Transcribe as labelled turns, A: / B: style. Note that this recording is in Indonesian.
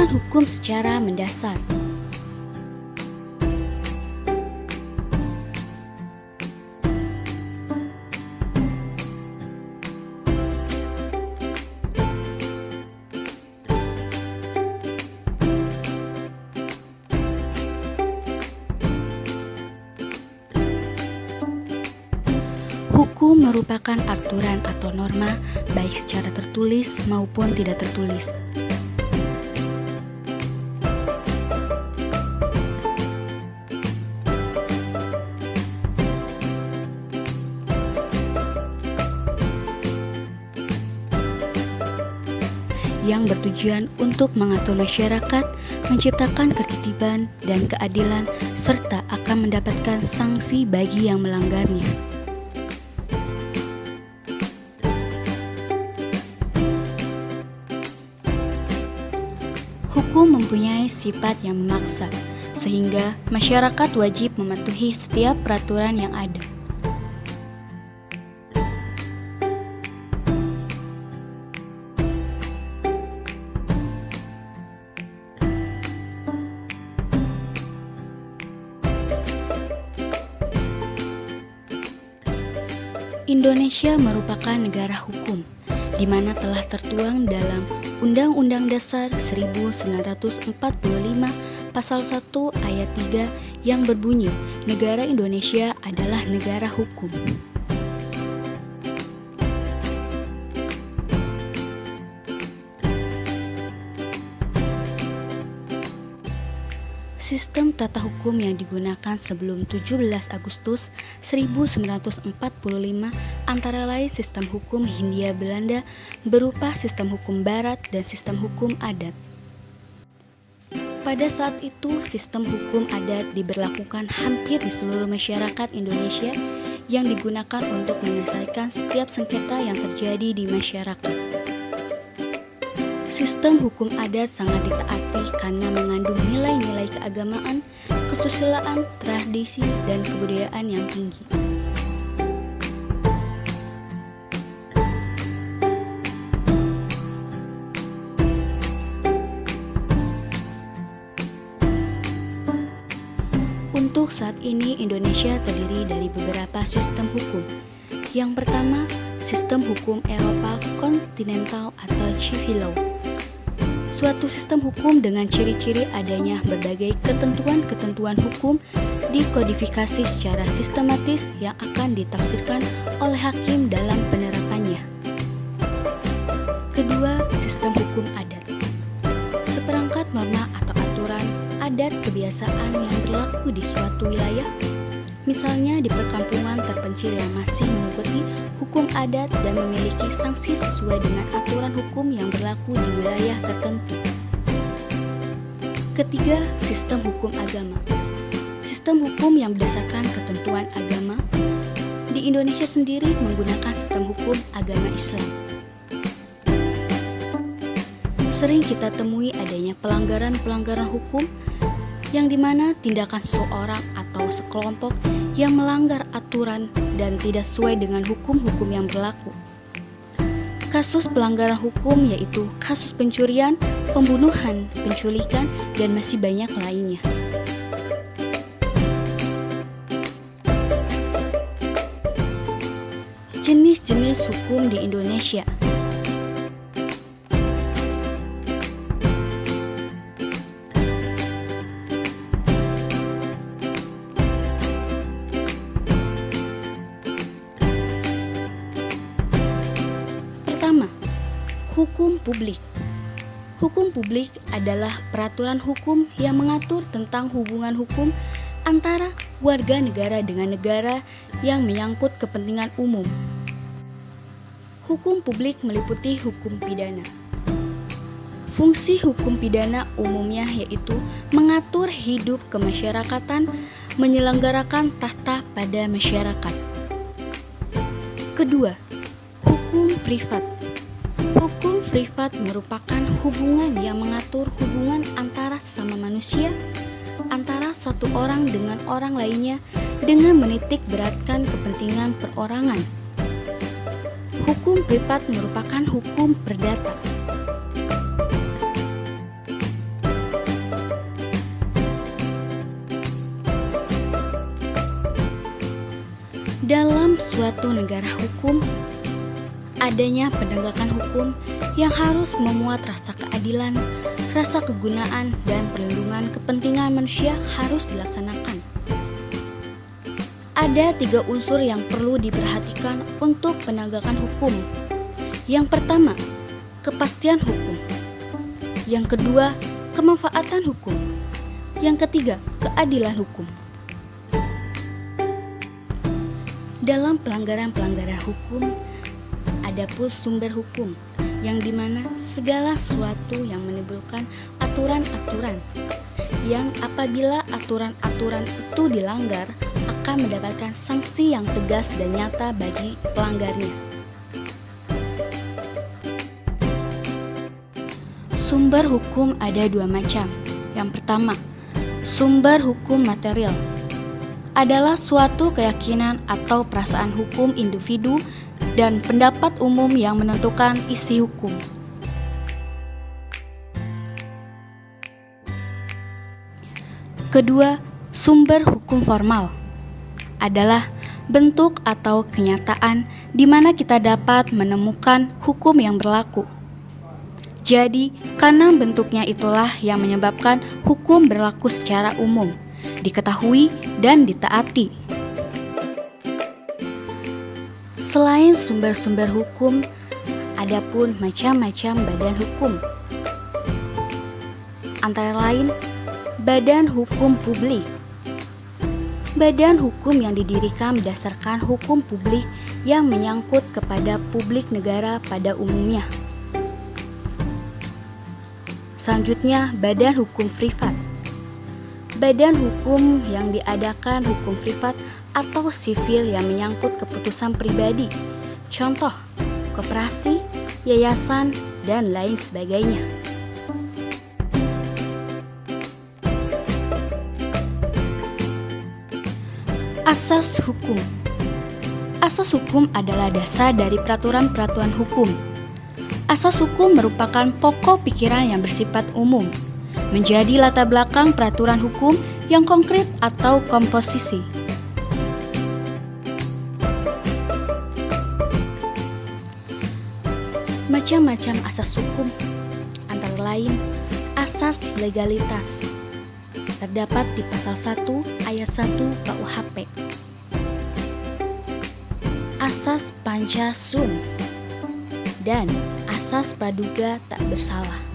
A: aturan hukum secara mendasar. Hukum merupakan aturan atau norma, baik secara tertulis maupun tidak tertulis. Yang bertujuan untuk mengatur masyarakat, menciptakan ketertiban dan keadilan, serta akan mendapatkan sanksi bagi yang melanggarnya. Hukum mempunyai sifat yang memaksa, sehingga masyarakat wajib mematuhi setiap peraturan yang ada. Indonesia merupakan negara hukum, di mana telah tertuang dalam Undang-Undang Dasar 1945 Pasal 1 Ayat 3 yang berbunyi, negara Indonesia adalah negara hukum. Sistem tata hukum yang digunakan sebelum 17 Agustus 1945 antara lain sistem hukum Hindia Belanda berupa sistem hukum barat dan sistem hukum adat. Pada saat itu, sistem hukum adat diberlakukan hampir di seluruh masyarakat Indonesia yang digunakan untuk menyelesaikan setiap sengketa yang terjadi di masyarakat. Sistem hukum adat sangat ditaati karena mengandung nilai-nilai keagamaan, kesusilaan, tradisi, dan kebudayaan yang tinggi. Untuk saat ini, Indonesia terdiri dari beberapa sistem hukum. Yang pertama, sistem hukum Eropa kontinental atau civil law. Suatu sistem hukum dengan ciri-ciri adanya berbagai ketentuan-ketentuan hukum dikodifikasi secara sistematis yang akan ditafsirkan oleh hakim dalam penerapannya. Kedua, sistem hukum adat. Seperangkat norma atau aturan adat kebiasaan yang berlaku di suatu wilayah, misalnya di perkampungan terpencil yang masih mengikuti hukum adat dan memiliki sanksi sesuai dengan aturan hukum yang berlaku di wilayah tertentu. Ketiga, sistem hukum agama. Sistem hukum yang berdasarkan ketentuan agama. Di Indonesia sendiri menggunakan sistem hukum agama Islam. Sering kita temui adanya pelanggaran-pelanggaran hukum yang dimana tindakan seseorang atau sekelompok yang melanggar aturan dan tidak sesuai dengan hukum-hukum yang berlaku. Kasus pelanggaran hukum yaitu kasus pencurian, pembunuhan, penculikan, dan masih banyak lainnya. Jenis-jenis hukum di Indonesia. Hukum publik. Hukum publik adalah peraturan hukum yang mengatur tentang hubungan hukum antara warga negara dengan negara yang menyangkut kepentingan umum. Hukum publik meliputi hukum pidana. Fungsi hukum pidana umumnya yaitu mengatur hidup kemasyarakatan, menyelenggarakan tahta pada masyarakat. Kedua, hukum privat. Hukum privat merupakan hubungan yang mengatur hubungan antara sesama manusia, antara satu orang dengan orang lainnya dengan menitik beratkan kepentingan perorangan. Hukum privat merupakan hukum perdata. suatu negara hukum, adanya penegakan hukum yang harus memuat rasa keadilan, rasa kegunaan, dan perlindungan kepentingan manusia harus dilaksanakan. Ada 3 unsur yang perlu diperhatikan untuk penegakan hukum. Yang pertama, kepastian hukum. Yang kedua, kemanfaatan hukum. Yang ketiga, keadilan hukum. Dalam pelanggaran-pelanggaran hukum, ada pun sumber hukum, yang dimana segala sesuatu yang menimbulkan aturan-aturan, yang apabila aturan-aturan itu dilanggar, akan mendapatkan sanksi yang tegas dan nyata bagi pelanggarnya. Sumber hukum ada 2 macam. Yang pertama, sumber hukum material adalah suatu keyakinan atau perasaan hukum individu dan pendapat umum yang menentukan isi hukum. Kedua, sumber hukum formal adalah bentuk atau kenyataan di mana kita dapat menemukan hukum yang berlaku. Jadi, karena bentuknya itulah yang menyebabkan hukum berlaku secara umum, diketahui dan ditaati. Selain sumber-sumber hukum, ada pun macam-macam badan hukum. Antara lain, badan hukum publik. Badan hukum yang didirikan berdasarkan hukum publik yang menyangkut kepada publik negara pada umumnya. Selanjutnya, badan hukum privat. Badan hukum yang diadakan hukum privat atau sivil yang menyangkut keputusan pribadi, contoh koperasi, yayasan, dan lain sebagainya. Asas hukum. Asas hukum adalah dasar dari peraturan-peraturan hukum. Asas hukum merupakan pokok pikiran yang bersifat umum, menjadi latar belakang peraturan hukum yang konkret atau komposisi. Macam-macam asas hukum, antara lain asas legalitas, terdapat di pasal 1 ayat 1 KUHP. Asas panca sun dan asas praduga tak bersalah.